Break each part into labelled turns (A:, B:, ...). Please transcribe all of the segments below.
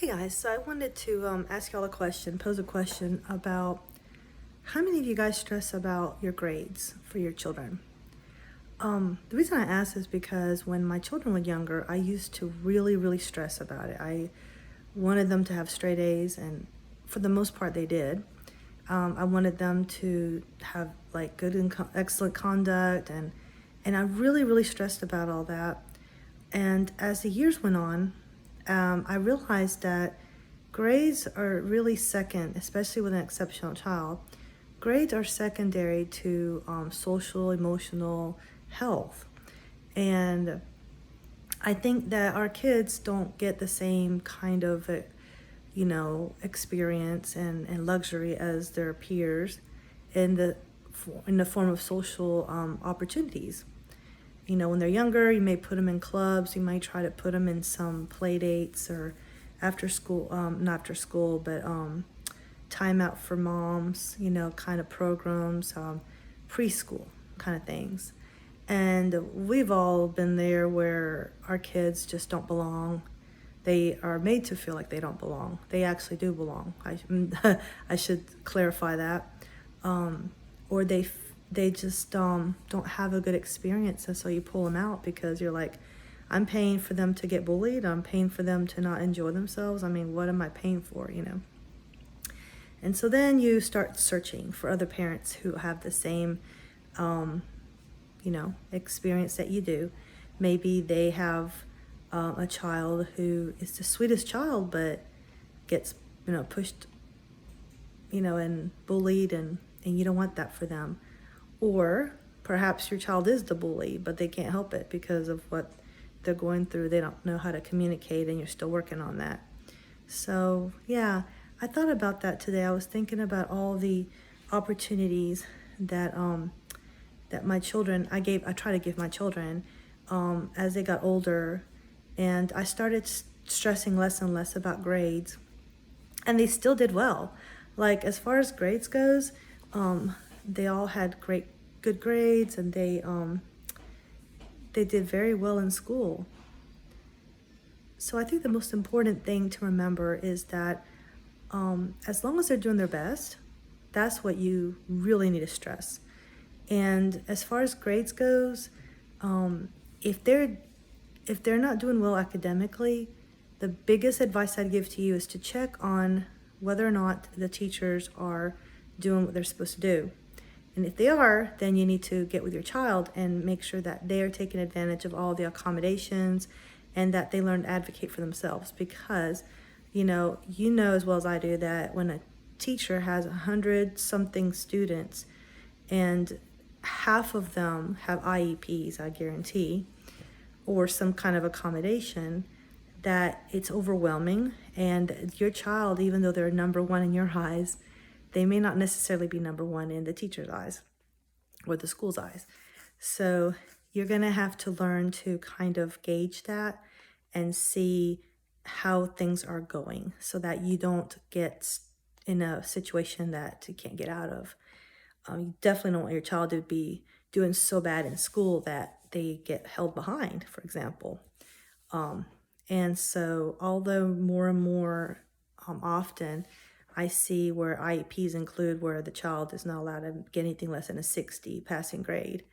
A: Hey guys, so I wanted to ask y'all a question, pose a question about how many of you guys stress about your grades for your children? The reason I ask is because when my children were younger, I used to really stress about it. I wanted them to have straight A's, and for the most part, they did. I wanted them to have like good and excellent conduct, and I really stressed about all that. And as the years went on, I realized that grades are really second, especially with an exceptional child. Grades are secondary to social, emotional health. And I think that our kids don't get the same kind of, experience and luxury as their peers in the form of social opportunities. When they're younger, you may put them in clubs. You might try to put them in some play dates or after school, not after school, but time out for moms, kind of programs, preschool kind of things. And we've all been there where our kids just don't belong. They are made to feel like they don't belong. They actually do belong. I should clarify that. Or they just don't have a good experience, and so you pull them out because you're like, I'm paying for them to get bullied. I'm paying for them to not enjoy themselves. I mean, what am I paying for? And so then you start searching for other parents who have the same, experience that you do. Maybe they have a child who is the sweetest child, but gets, pushed, and bullied, and you don't want that for them. Or perhaps your child is the bully, but they can't help it because of what they're going through. They don't know how to communicate, and you're still working on that. So, yeah, I thought about that today. I was thinking about all the opportunities that that my children, I try to give my children as they got older, and I started stressing less and less about grades, and they still did well. Like as far as grades goes, they all had good grades, and they did very well in school. So I think the most important thing to remember is that as long as they're doing their best, that's what you really need to stress. And as far as grades goes, if they're not doing well academically, the biggest advice I'd give to you is to check on whether or not the teachers are doing what they're supposed to do. And if they are, then you need to get with your child and make sure that they are taking advantage of all the accommodations and that they learn to advocate for themselves. Because, you know as well as I do that when a teacher has 100-something students and half of them have IEPs, I guarantee, or some kind of accommodation, that it's overwhelming, and your child, even though they're number one in your eyes, they may not necessarily be number one in the teacher's eyes or the school's eyes. So you're going to have to learn to kind of gauge that and see how things are going so that you don't get in a situation that you can't get out of. You definitely don't want your child to be doing so bad in school that they get held behind, for example. And so although more and more often I see where IEPs include where the child is not allowed to get anything less than a 60 passing grade.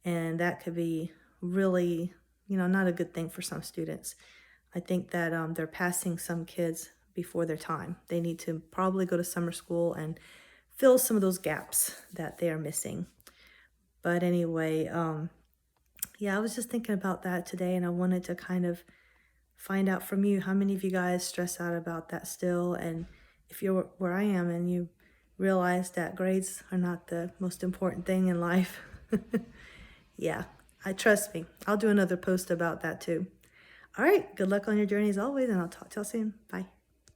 A: And that could be really, not a good thing for some students. I think that they're passing some kids before their time. They need to probably go to summer school and fill some of those gaps that they are missing. But anyway, yeah, I was just thinking about that today, and I wanted to kind of find out from you how many of you guys stress out about that still, and if you're where I am and you realize that grades are not the most important thing in life. Yeah, trust me, I'll do another post about that too. All right, good luck on your journey as always, and I'll talk to y'all soon. Bye.